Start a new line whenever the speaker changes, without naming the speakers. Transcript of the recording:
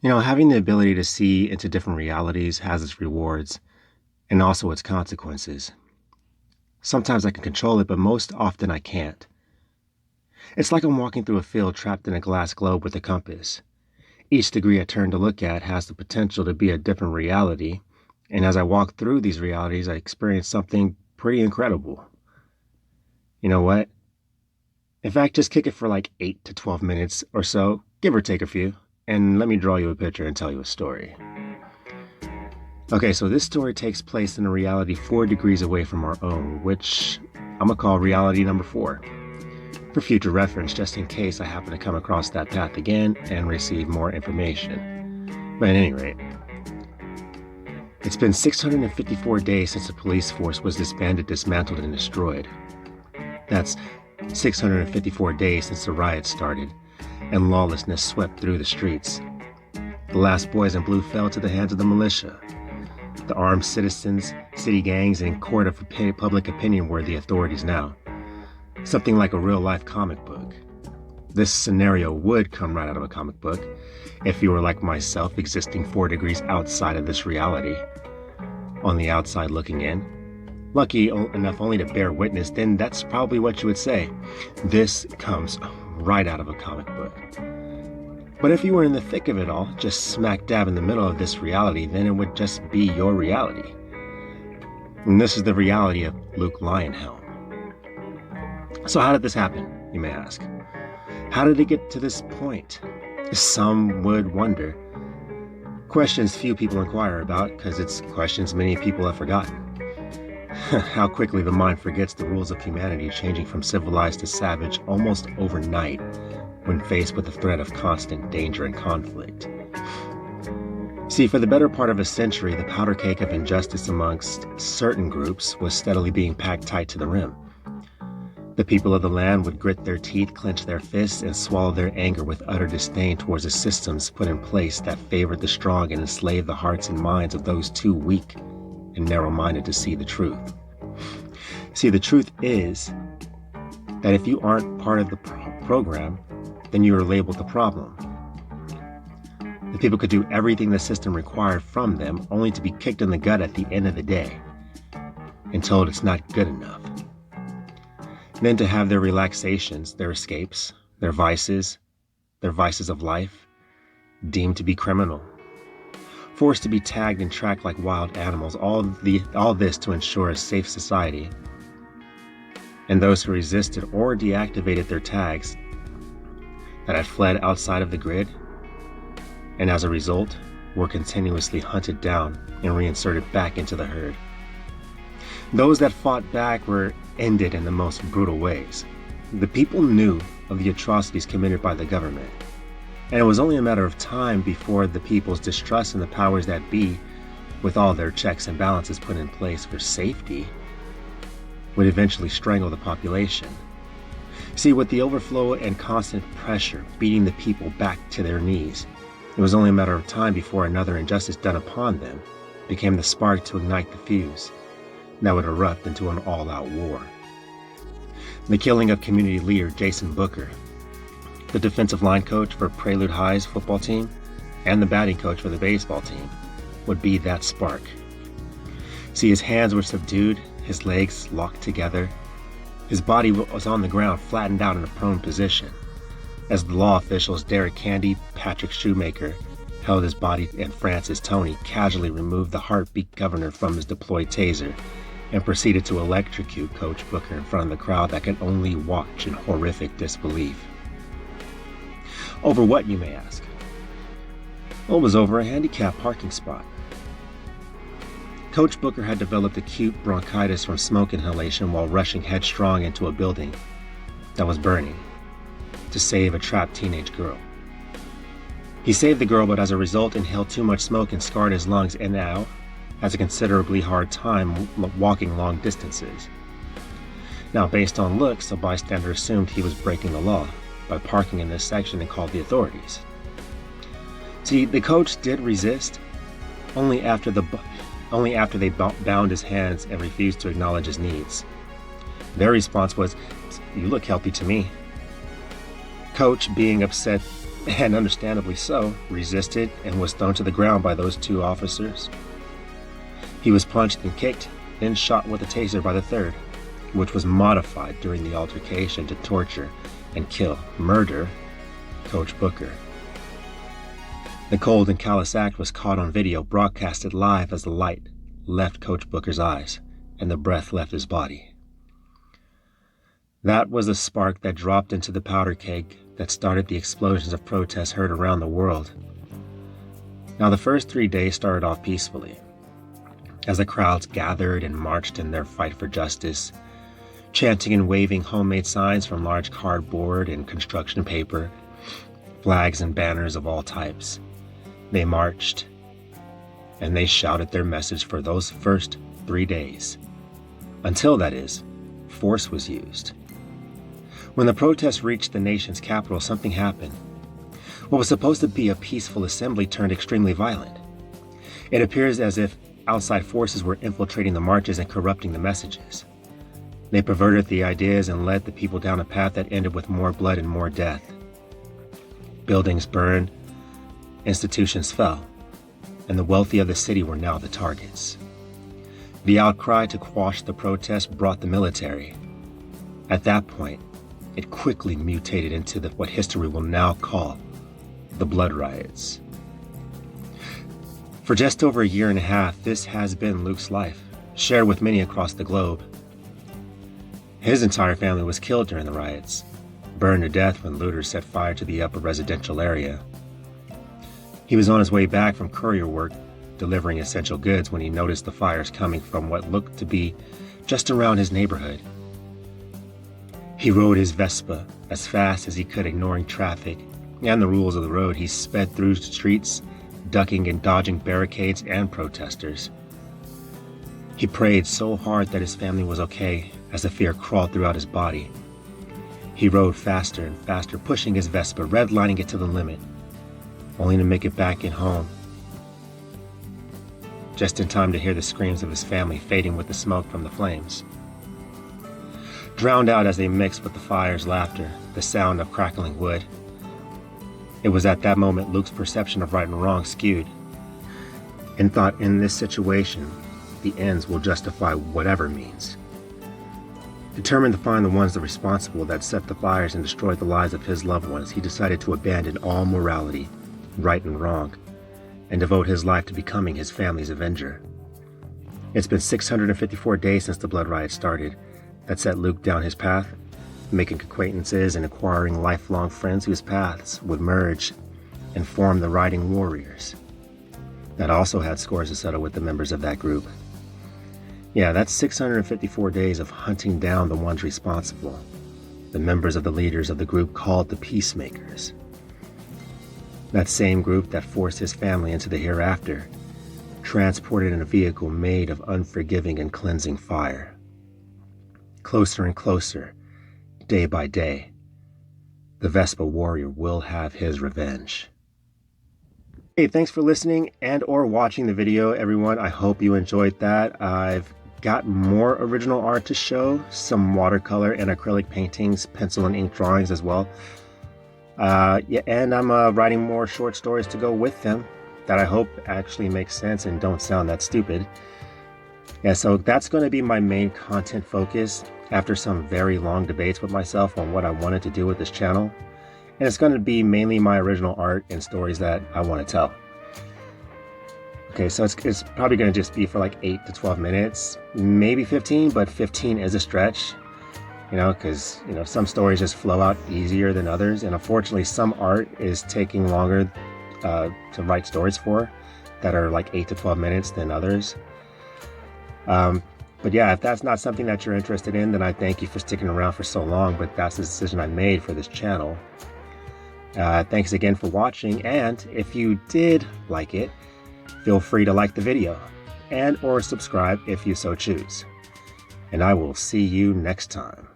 Having the ability to see into different realities has its rewards and also its consequences. Sometimes I can control it, but most often I can't. It's like I'm walking through a field trapped in a glass globe with a compass. Each degree I turn to look at has the potential to be a different reality, and as I walk through these realities, I experience something pretty incredible. You know what? In fact, just kick it for like 8 to 12 minutes or so, give or take a few, and let me draw you a picture and tell you a story. Okay, so this story takes place in a reality 4 degrees away from our own, which I'm gonna call reality number 4, for future reference, just in case I happen to come across that path again and receive more information. But at any rate, it's been 654 days since the police force was disbanded, dismantled, and destroyed. That's 654 days since the riots started and lawlessness swept through the streets. The last boys in blue fell to the hands of the militia. The armed citizens, city gangs, and court of public opinion were the authorities now. Something like a real-life comic book. This scenario would come right out of a comic book if you were like myself, existing 4 degrees outside of this reality. On the outside looking in, lucky enough only to bear witness, then that's probably what you would say. This comes right out of a comic book. But if you were in the thick of it all, just smack dab in the middle of this reality, then it would just be your reality. And this is the reality of Luke Lionhelm. So how did this happen, you may ask? How did it get to this point? Some would wonder. Questions few people inquire about, because it's questions many people have forgotten. How quickly the mind forgets the rules of humanity, changing from civilized to savage almost overnight when faced with the threat of constant danger and conflict. See, for the better part of a century, the powder cake of injustice amongst certain groups was steadily being packed tight to the rim. The people of the land would grit their teeth, clench their fists, and swallow their anger with utter disdain towards the systems put in place that favored the strong and enslaved the hearts and minds of those too weak and narrow-minded to see the truth. See, the truth is that if you aren't part of the program, then you are labeled the problem. The people could do everything the system required from them, only to be kicked in the gut at the end of the day and told it's not good enough. Then to have their relaxations, their escapes, their vices of life, deemed to be criminal. Forced to be tagged and tracked like wild animals, all this to ensure a safe society. And those who resisted or deactivated their tags that had fled outside of the grid, and as a result, were continuously hunted down and reinserted back into the herd. Those that fought back were ended in the most brutal ways. The people knew of the atrocities committed by the government, and it was only a matter of time before the people's distrust in the powers that be, with all their checks and balances put in place for safety, would eventually strangle the population. See, with the overflow and constant pressure beating the people back to their knees, it was only a matter of time before another injustice done upon them became the spark to ignite the fuse that would erupt into an all-out war. The killing of community leader Jason Booker, the defensive line coach for Prelude High's football team, and the batting coach for the baseball team, would be that spark. See, his hands were subdued, his legs locked together. His body was on the ground, flattened out in a prone position, as the law officials Derek Candy, Patrick Shoemaker, held his body, and Francis Tony casually removed the heartbeat governor from his deployed taser and proceeded to electrocute Coach Booker in front of the crowd that could only watch in horrific disbelief. Over what, you may ask? Well, it was over a handicapped parking spot. Coach Booker had developed acute bronchitis from smoke inhalation while rushing headstrong into a building that was burning to save a trapped teenage girl. He saved the girl, but as a result inhaled too much smoke and scarred his lungs, and now has a considerably hard time walking long distances. Now, based on looks, a bystander assumed he was breaking the law by parking in this section and called the authorities. See, the coach did resist, only after they bound his hands and refused to acknowledge his needs. Their response was, "You look healthy to me." Coach, being upset and understandably so, resisted and was thrown to the ground by those two officers. He was punched and kicked, then shot with a taser by the third, which was modified during the altercation to torture and murder Coach Booker. The cold and callous act was caught on video, broadcasted live as the light left Coach Booker's eyes and the breath left his body. That was the spark that dropped into the powder keg that started the explosions of protests heard around the world. Now, the first 3 days started off peacefully, as the crowds gathered and marched in their fight for justice, chanting and waving homemade signs from large cardboard and construction paper, flags and banners of all types. They marched, and they shouted their message for those first 3 days, until, that is, force was used. When the protests reached the nation's capital, something happened. What was supposed to be a peaceful assembly turned extremely violent. It appears as if outside forces were infiltrating the marches and corrupting the messages. They perverted the ideas and led the people down a path that ended with more blood and more death. Buildings burned, institutions fell, and the wealthy of the city were now the targets. The outcry to quash the protests brought the military. At that point, it quickly mutated into what history will now call the Blood Riots. For just over a year and a half, this has been Luke's life, shared with many across the globe. His entire family was killed during the riots, burned to death when looters set fire to the upper residential area. He was on his way back from courier work, delivering essential goods, when he noticed the fires coming from what looked to be just around his neighborhood. He rode his Vespa as fast as he could, ignoring traffic and the rules of the road. He sped through streets, ducking and dodging barricades and protesters. He prayed so hard that his family was okay as the fear crawled throughout his body. He rode faster and faster, pushing his Vespa, redlining it to the limit, only to make it back in home, just in time to hear the screams of his family fading with the smoke from the flames. Drowned out as they mixed with the fire's laughter, the sound of crackling wood. It was at that moment Luke's perception of right and wrong skewed, and thought, in this situation, the ends will justify whatever means. Determined to find the ones responsible that set the fires and destroyed the lives of his loved ones, he decided to abandon all morality, right and wrong, and devote his life to becoming his family's avenger. It's been 654 days since the Blood Riot started, that set Luke down his path, making acquaintances and acquiring lifelong friends whose paths would merge and form the Riding Warriors. That also had scores to settle with the members of that group. Yeah, that's 654 days of hunting down the ones responsible, the members of the leaders of the group called the Peacemakers. That same group that forced his family into the hereafter, transported in a vehicle made of unforgiving and cleansing fire. Closer and closer, day by day, the Vespa warrior will have his revenge. Hey, thanks for listening and or watching the video, everyone. I hope you enjoyed that. I've got more original art to show, some watercolor and acrylic paintings, pencil and ink drawings as well. And I'm writing more short stories to go with them that I hope actually make sense and don't sound that stupid. Yeah, so that's going to be my main content focus after some very long debates with myself on what I wanted to do with this channel. And it's going to be mainly my original art and stories that I want to tell. Okay, so it's probably going to just be for like 8 to 12 minutes, maybe 15, but 15 is a stretch, because, some stories just flow out easier than others. And unfortunately, some art is taking longer to write stories for that are like 8 to 12 minutes than others. But yeah, if that's not something that you're interested in, then I thank you for sticking around for so long, but that's the decision I made for this channel. Thanks again for watching, and if you did like it, feel free to like the video and or subscribe if you so choose. And I will see you next time.